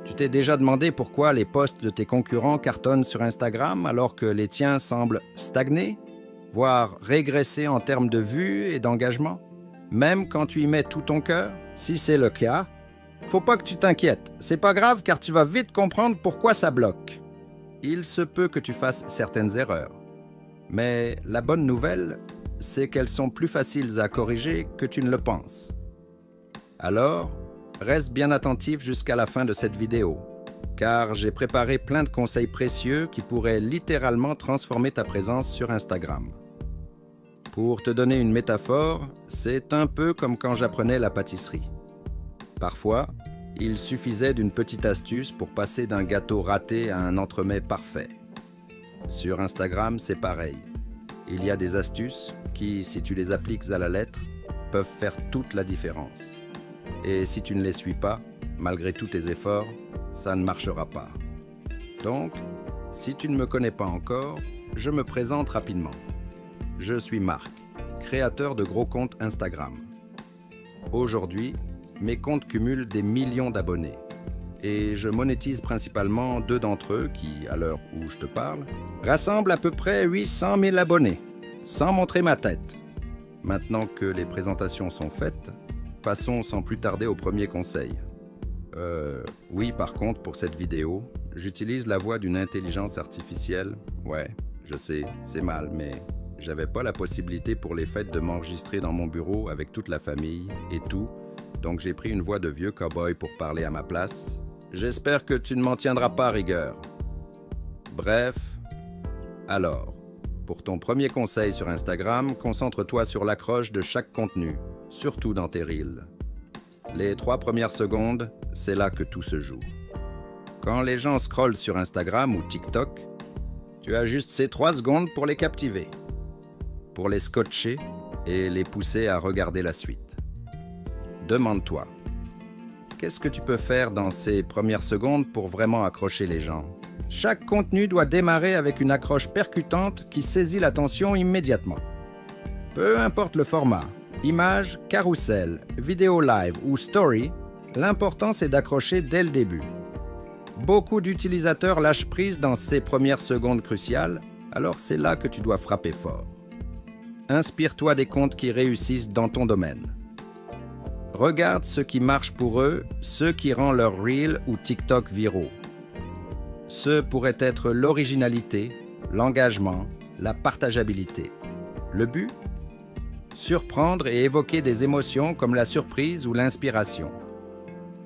Tu t'es déjà demandé pourquoi les posts de tes concurrents cartonnent sur Instagram alors que les tiens semblent stagner, voire régresser en termes de vues et d'engagement, même quand tu y mets tout ton cœur? Si c'est le cas, faut pas que tu t'inquiètes. C'est pas grave car tu vas vite comprendre pourquoi ça bloque. Il se peut que tu fasses certaines erreurs. Mais la bonne nouvelle, c'est qu'elles sont plus faciles à corriger que tu ne le penses. Alors, reste bien attentif jusqu'à la fin de cette vidéo, car j'ai préparé plein de conseils précieux qui pourraient littéralement transformer ta présence sur Instagram. Pour te donner une métaphore, c'est un peu comme quand j'apprenais la pâtisserie. Parfois, il suffisait d'une petite astuce pour passer d'un gâteau raté à un entremets parfait. Sur Instagram, c'est pareil. Il y a des astuces qui, si tu les appliques à la lettre, peuvent faire toute la différence. Et si tu ne les suis pas, malgré tous tes efforts, ça ne marchera pas. Donc, si tu ne me connais pas encore, je me présente rapidement. Je suis Marc, créateur de gros comptes Instagram. Aujourd'hui, mes comptes cumulent des millions d'abonnés. Et je monétise principalement 2 d'entre eux qui, à l'heure où je te parle, rassemblent à peu près 800 000 abonnés, sans montrer ma tête. Maintenant que les présentations sont faites, passons sans plus tarder au premier conseil. Oui, par contre, pour cette vidéo, j'utilise la voix d'une intelligence artificielle. Ouais, je sais, c'est mal, mais j'avais pas la possibilité pour les fêtes de m'enregistrer dans mon bureau avec toute la famille et tout, donc j'ai pris une voix de vieux cow-boy pour parler à ma place. J'espère que tu ne m'en tiendras pas rigueur. Bref, alors, pour ton premier conseil sur Instagram, concentre-toi sur l'accroche de chaque contenu, surtout dans tes reels. Les 3 premières secondes, c'est là que tout se joue. Quand les gens scrollent sur Instagram ou TikTok, tu as juste ces 3 secondes pour les captiver, pour les scotcher et les pousser à regarder la suite. Demande-toi, qu'est-ce que tu peux faire dans ces premières secondes pour vraiment accrocher les gens? Chaque contenu doit démarrer avec une accroche percutante qui saisit l'attention immédiatement. Peu importe le format, image, carrousel, vidéo live ou story, l'important c'est d'accrocher dès le début. Beaucoup d'utilisateurs lâchent prise dans ces premières secondes cruciales, alors c'est là que tu dois frapper fort. Inspire-toi des comptes qui réussissent dans ton domaine. Regarde ce qui marche pour eux, ce qui rend leurs Reels ou TikTok viraux. Ce pourrait être l'originalité, l'engagement, la partageabilité. Le but? Surprendre et évoquer des émotions comme la surprise ou l'inspiration.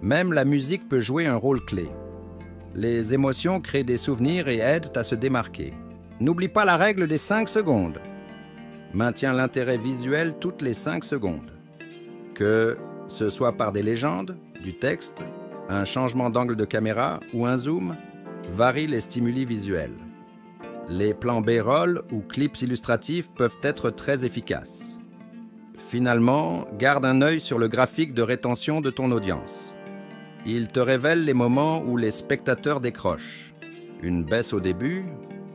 Même la musique peut jouer un rôle clé. Les émotions créent des souvenirs et aident à se démarquer. N'oublie pas la règle des 5 secondes. Maintiens l'intérêt visuel toutes les 5 secondes. Que ce soit par des légendes, du texte, un changement d'angle de caméra ou un zoom, varie les stimuli visuels. Les plans B-roll ou clips illustratifs peuvent être très efficaces. Finalement, garde un œil sur le graphique de rétention de ton audience. Il te révèle les moments où les spectateurs décrochent. Une baisse au début,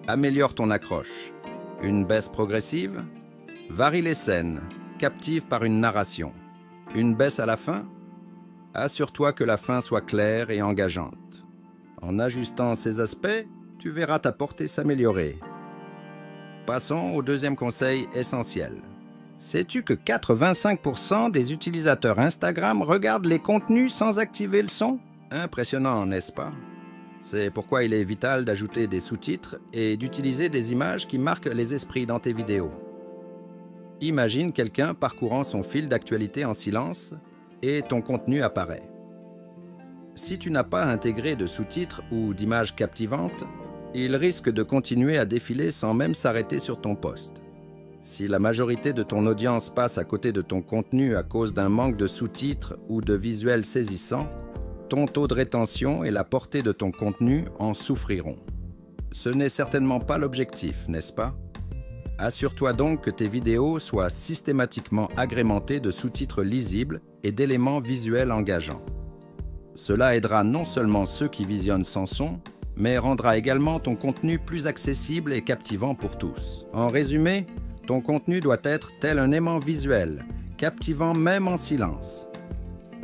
améliore ton accroche. Une baisse progressive, varie les scènes, captive par une narration. Une baisse à la fin, assure-toi que la fin soit claire et engageante. En ajustant ces aspects, tu verras ta portée s'améliorer. Passons au deuxième conseil essentiel. Sais-tu que 85% des utilisateurs Instagram regardent les contenus sans activer le son? Impressionnant, n'est-ce pas? C'est pourquoi il est vital d'ajouter des sous-titres et d'utiliser des images qui marquent les esprits dans tes vidéos. Imagine quelqu'un parcourant son fil d'actualité en silence et ton contenu apparaît. Si tu n'as pas intégré de sous-titres ou d'images captivantes, il risque de continuer à défiler sans même s'arrêter sur ton post. Si la majorité de ton audience passe à côté de ton contenu à cause d'un manque de sous-titres ou de visuels saisissants, ton taux de rétention et la portée de ton contenu en souffriront. Ce n'est certainement pas l'objectif, n'est-ce pas? Assure-toi donc que tes vidéos soient systématiquement agrémentées de sous-titres lisibles et d'éléments visuels engageants. Cela aidera non seulement ceux qui visionnent sans son, mais rendra également ton contenu plus accessible et captivant pour tous. En résumé, ton contenu doit être tel un aimant visuel, captivant même en silence.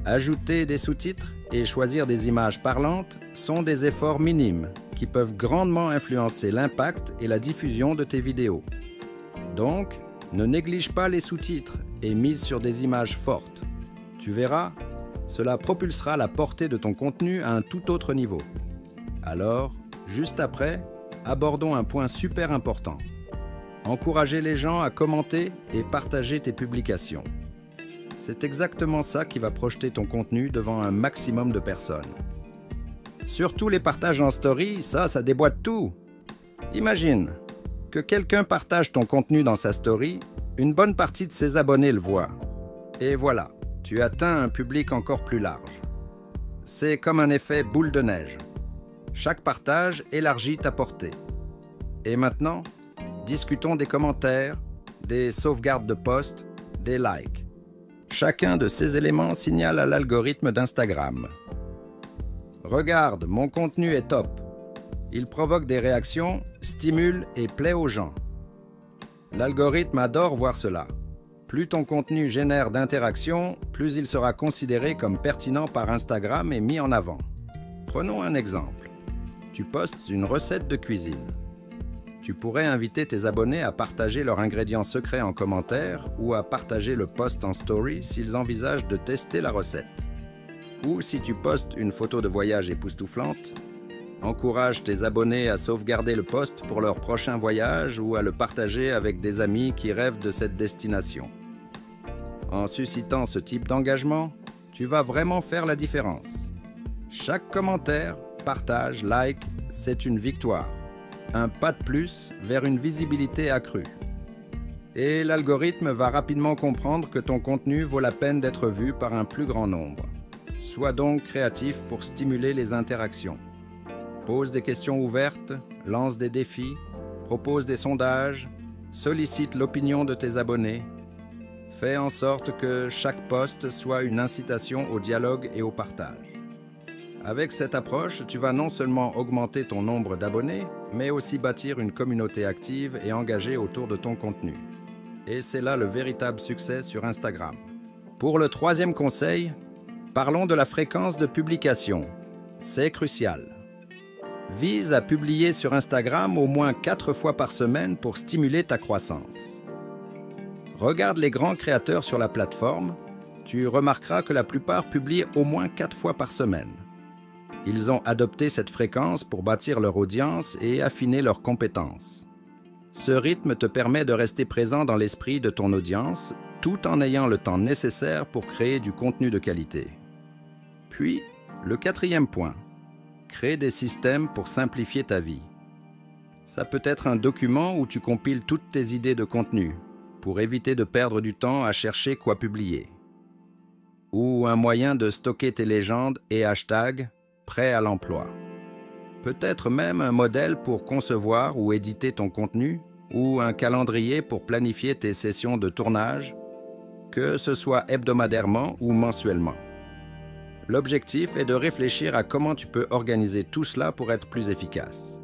Ajouter des sous-titres et choisir des images parlantes sont des efforts minimes qui peuvent grandement influencer l'impact et la diffusion de tes vidéos. Donc, ne néglige pas les sous-titres et mise sur des images fortes. Tu verras, cela propulsera la portée de ton contenu à un tout autre niveau. Alors, juste après, abordons un point super important. Encourager les gens à commenter et partager tes publications. C'est exactement ça qui va projeter ton contenu devant un maximum de personnes. Surtout les partages en story, ça déboîte tout. Imagine que quelqu'un partage ton contenu dans sa story, une bonne partie de ses abonnés le voient. Et voilà, tu atteins un public encore plus large. C'est comme un effet boule de neige. Chaque partage élargit ta portée. Et maintenant, discutons des commentaires, des sauvegardes de posts, des likes. Chacun de ces éléments signale à l'algorithme d'Instagram. Regarde, mon contenu est top. Il provoque des réactions, stimule et plaît aux gens. L'algorithme adore voir cela. Plus ton contenu génère d'interactions, plus il sera considéré comme pertinent par Instagram et mis en avant. Prenons un exemple. Tu postes une recette de cuisine. Tu pourrais inviter tes abonnés à partager leurs ingrédients secrets en commentaire ou à partager le post en story s'ils envisagent de tester la recette. Ou si tu postes une photo de voyage époustouflante, encourage tes abonnés à sauvegarder le post pour leur prochain voyage ou à le partager avec des amis qui rêvent de cette destination. En suscitant ce type d'engagement, tu vas vraiment faire la différence. Chaque commentaire, partage, like, c'est une victoire. Un pas de plus vers une visibilité accrue. Et l'algorithme va rapidement comprendre que ton contenu vaut la peine d'être vu par un plus grand nombre. Sois donc créatif pour stimuler les interactions. Pose des questions ouvertes, lance des défis, propose des sondages, sollicite l'opinion de tes abonnés. Fais en sorte que chaque post soit une incitation au dialogue et au partage. Avec cette approche, tu vas non seulement augmenter ton nombre d'abonnés, mais aussi bâtir une communauté active et engagée autour de ton contenu. Et c'est là le véritable succès sur Instagram. Pour le troisième conseil, parlons de la fréquence de publication. C'est crucial. Vise à publier sur Instagram au moins 4 fois par semaine pour stimuler ta croissance. Regarde les grands créateurs sur la plateforme, tu remarqueras que la plupart publient au moins 4 fois par semaine. Ils ont adopté cette fréquence pour bâtir leur audience et affiner leurs compétences. Ce rythme te permet de rester présent dans l'esprit de ton audience tout en ayant le temps nécessaire pour créer du contenu de qualité. Puis, le quatrième point, crée des systèmes pour simplifier ta vie. Ça peut être un document où tu compiles toutes tes idées de contenu pour éviter de perdre du temps à chercher quoi publier. Ou un moyen de stocker tes légendes et hashtags prêts à l'emploi. Peut-être même un modèle pour concevoir ou éditer ton contenu ou un calendrier pour planifier tes sessions de tournage, que ce soit hebdomadairement ou mensuellement. L'objectif est de réfléchir à comment tu peux organiser tout cela pour être plus efficace.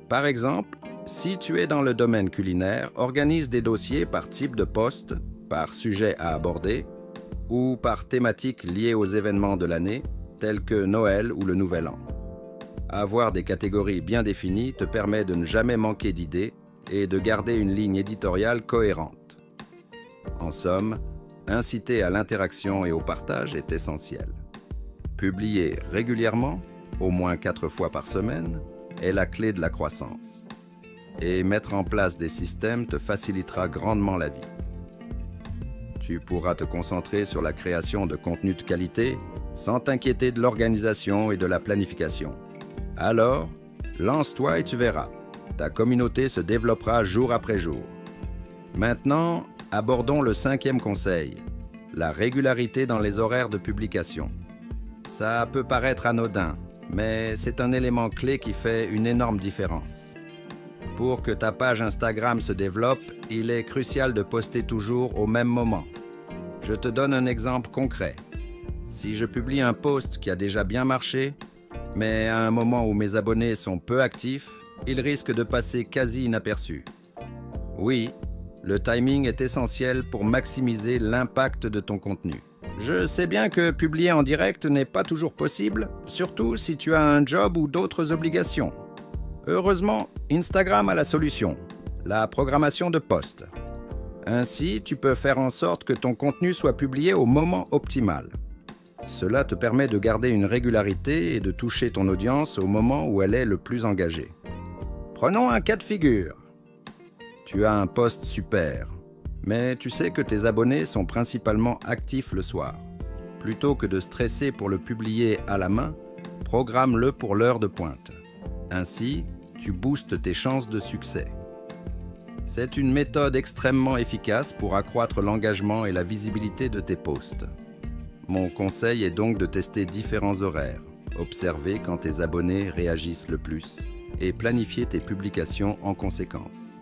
Par exemple, si tu es dans le domaine culinaire, organise des dossiers par type de poste, par sujet à aborder ou par thématique liée aux événements de l'année, tels que Noël ou le Nouvel An. Avoir des catégories bien définies te permet de ne jamais manquer d'idées et de garder une ligne éditoriale cohérente. En somme, inciter à l'interaction et au partage est essentiel. Publier régulièrement, au moins 4 fois par semaine, est la clé de la croissance. Et mettre en place des systèmes te facilitera grandement la vie. Tu pourras te concentrer sur la création de contenus de qualité sans t'inquiéter de l'organisation et de la planification. Alors, lance-toi et tu verras. Ta communauté se développera jour après jour. Maintenant, abordons le 5e conseil, la régularité dans les horaires de publication. Ça peut paraître anodin, mais c'est un élément clé qui fait une énorme différence. Pour que ta page Instagram se développe, il est crucial de poster toujours au même moment. Je te donne un exemple concret. Si je publie un post qui a déjà bien marché, mais à un moment où mes abonnés sont peu actifs, il risque de passer quasi inaperçu. Oui, le timing est essentiel pour maximiser l'impact de ton contenu. Je sais bien que publier en direct n'est pas toujours possible, surtout si tu as un job ou d'autres obligations. Heureusement, Instagram a la solution, la programmation de posts. Ainsi, tu peux faire en sorte que ton contenu soit publié au moment optimal. Cela te permet de garder une régularité et de toucher ton audience au moment où elle est le plus engagée. Prenons un cas de figure. Tu as un post super, mais tu sais que tes abonnés sont principalement actifs le soir. Plutôt que de stresser pour le publier à la main, programme-le pour l'heure de pointe. Ainsi, tu boostes tes chances de succès. C'est une méthode extrêmement efficace pour accroître l'engagement et la visibilité de tes posts. Mon conseil est donc de tester différents horaires, observer quand tes abonnés réagissent le plus et planifier tes publications en conséquence.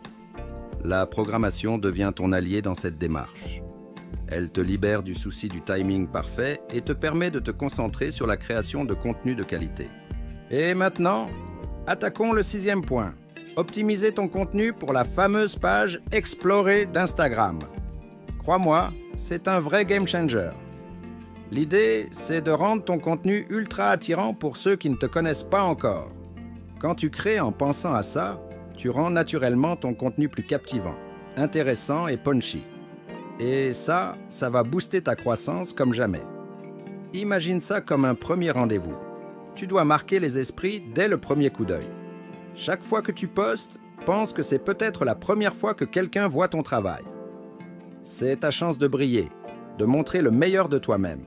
La programmation devient ton allié dans cette démarche. Elle te libère du souci du timing parfait et te permet de te concentrer sur la création de contenu de qualité. Et maintenant, attaquons le 6e point. Optimiser ton contenu pour la fameuse page Explorer d'Instagram. Crois-moi, c'est un vrai game changer. L'idée, c'est de rendre ton contenu ultra attirant pour ceux qui ne te connaissent pas encore. Quand tu crées en pensant à ça, tu rends naturellement ton contenu plus captivant, intéressant et punchy. Et ça va booster ta croissance comme jamais. Imagine ça comme un premier rendez-vous. Tu dois marquer les esprits dès le premier coup d'œil. Chaque fois que tu postes, pense que c'est peut-être la première fois que quelqu'un voit ton travail. C'est ta chance de briller, de montrer le meilleur de toi-même.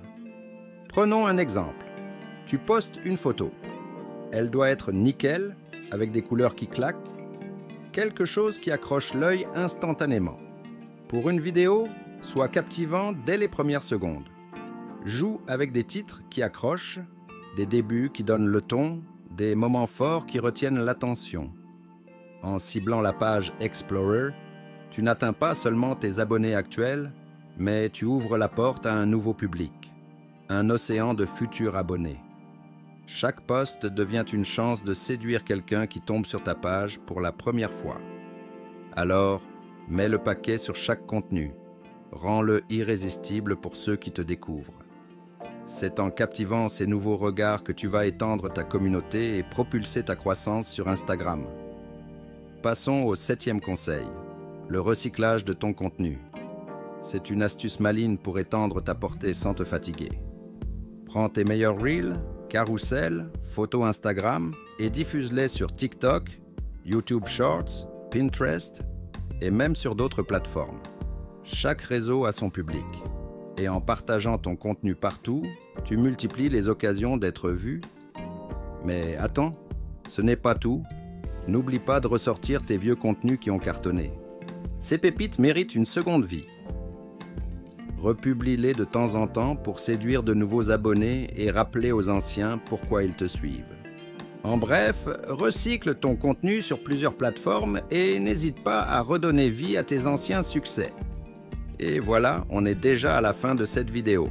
Prenons un exemple. Tu postes une photo. Elle doit être nickel, avec des couleurs qui claquent, quelque chose qui accroche l'œil instantanément. Pour une vidéo, sois captivant dès les premières secondes. Joue avec des titres qui accrochent, des débuts qui donnent le ton, des moments forts qui retiennent l'attention. En ciblant la page Explorer, tu n'atteins pas seulement tes abonnés actuels, mais tu ouvres la porte à un nouveau public, un océan de futurs abonnés. Chaque post devient une chance de séduire quelqu'un qui tombe sur ta page pour la première fois. Alors, mets le paquet sur chaque contenu. Rends-le irrésistible pour ceux qui te découvrent. C'est en captivant ces nouveaux regards que tu vas étendre ta communauté et propulser ta croissance sur Instagram. Passons au 7e conseil, le recyclage de ton contenu. C'est une astuce maligne pour étendre ta portée sans te fatiguer. Prends tes meilleurs reels, carousels, photos Instagram et diffuse-les sur TikTok, YouTube Shorts, Pinterest et même sur d'autres plateformes. Chaque réseau a son public. Et en partageant ton contenu partout, tu multiplies les occasions d'être vu. Mais attends, ce n'est pas tout. N'oublie pas de ressortir tes vieux contenus qui ont cartonné. Ces pépites méritent une seconde vie. Republie-les de temps en temps pour séduire de nouveaux abonnés et rappeler aux anciens pourquoi ils te suivent. En bref, recycle ton contenu sur plusieurs plateformes et n'hésite pas à redonner vie à tes anciens succès. Et voilà, on est déjà à la fin de cette vidéo.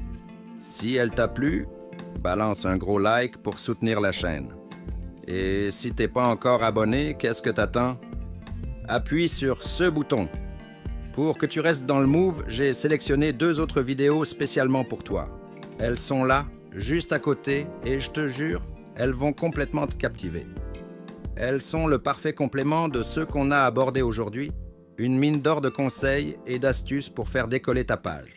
Si elle t'a plu, balance un gros like pour soutenir la chaîne. Et si t'es pas encore abonné, qu'est-ce que t'attends? Appuie sur ce bouton. Pour que tu restes dans le move, j'ai sélectionné 2 autres vidéos spécialement pour toi. Elles sont là, juste à côté, et je te jure, elles vont complètement te captiver. Elles sont le parfait complément de ceux qu'on a abordés aujourd'hui. Une mine d'or de conseils et d'astuces pour faire décoller ta page.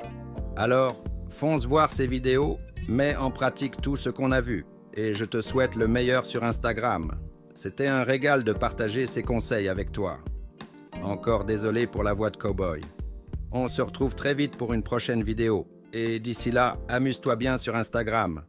Alors, fonce voir ces vidéos, mets en pratique tout ce qu'on a vu et je te souhaite le meilleur sur Instagram. C'était un régal de partager ces conseils avec toi. Encore désolé pour la voix de cow-boy. On se retrouve très vite pour une prochaine vidéo et d'ici là, amuse-toi bien sur Instagram.